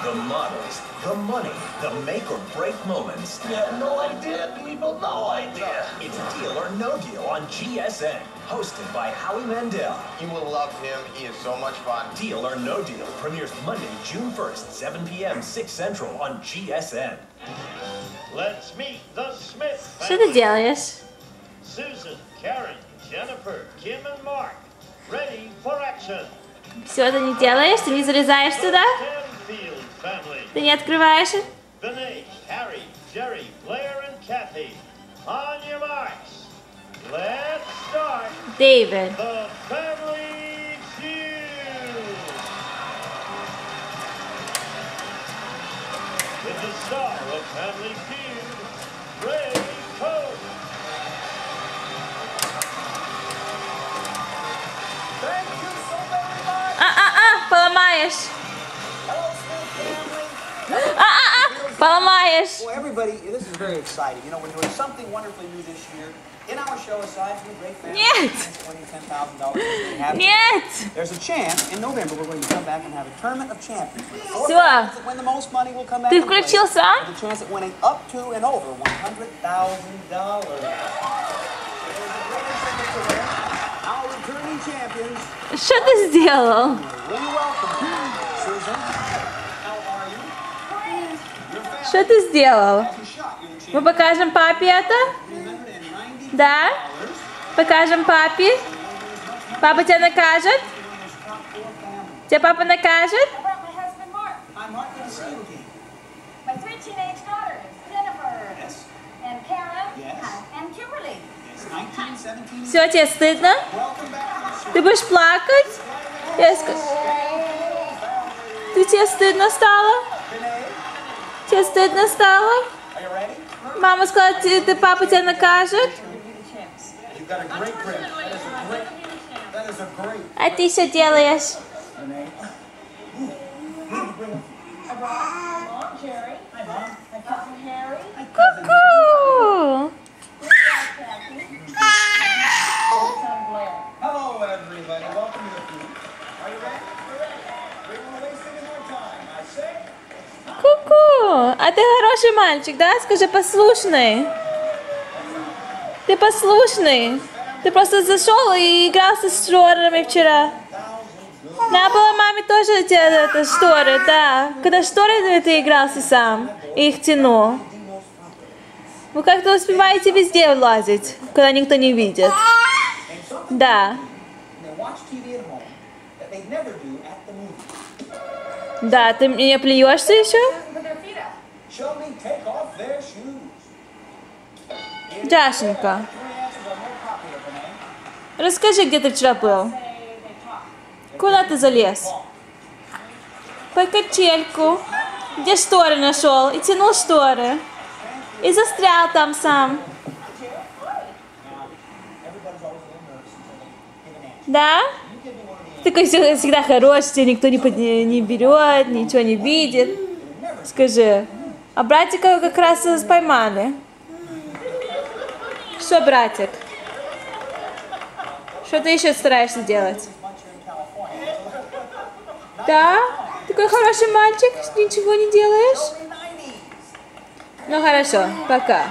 The models, the money, the make or break moments. You have no idea, people, no idea. It's Deal or No Deal on GSN, hosted by Howie Mandel. You will love him. He is so much fun. Deal or No Deal premieres Monday, June 1st, 7 p.m., 6 Central on GSN. Let's meet the Smith family. Что ты делаешь? Susan, Karen, Jennifer, Kim and Mark. Ready for action. Все ты не делаешь? Ты не залезаешь сюда? Stanfield family. Ты не открываешь? Vinay, Harry, Jerry, Blair and Kathy. On your marks. Let's start Дэвид. the Family Feud. With the star of Family Feud, Ray Coe. Thank you so very much. Поломаешь. Hello, Smith family. Поломаешь. Well, everybody, this is very exciting. You know, we're doing something wonderfully new this year. In our show, aside from the great family, Нет. $10,000. Нет. There's a chance in November we're going to come back and have a tournament of champions. Four Всё. players that win the most money will come back. Ты and play включился? with a chance at winning up to and over $100,000. Our returning champions. Что ты сделал? Really welcome, Susan. How are you? Что ты сделал? As you shot, you're the Мы champion. покажем папе это? $390. Да? Покажем папе? Папа тебя накажет? Тебя папа накажет? I brought my husband Mark, I'm Mark, good to see you again. my 3 teenage daughters, Jennifer, Yes. and Karen, Yes. and Kimberly. It's 19, 17. Все, тебе стыдно? Welcome back to the Ты будешь плакать? Тебе стыдно стало? Renee, Тебе стыдно стало? are you ready? Мама сказала, ты папа тебя накажет? You've got a great grip. That is a great. А ты что делаешь? Renee. I brought my mom, Jerry. Hi, Mom. My cousin Harry. Ку-ку! My Kathy. My son Blair. Hello, everybody. Welcome to the feud. Are you ready? We won't waste any more time. I say. Ку-ку! А ты хороший мальчик, да? Скажи, послушный. Ты послушный. Ты просто зашел и игрался с шторами вчера. Надо было маме тоже делать это шторы, да. Когда шторы ты игрался сам и их тянул. Вы как-то успеваете везде лазить, когда никто не видит. Да. They watch TV at home that they never do at the movies. Да, ты мне плюешься еще? Put their feet up. Show me take off their shoes. Дашенька, Three answers are more popular, Renee. расскажи, где ты вчера был? Say they talk. Куда ты залез? Под качельку. Где шторы нашел? И тянул шторы. И застрял там сам. Да? Такой всегда хороший, тебя никто не берет, ничего не видит. Скажи, а братика как раз поймали. Что, братик? Что ты еще стараешься делать? Да? Такой хороший мальчик, ничего не делаешь? Ну хорошо, пока.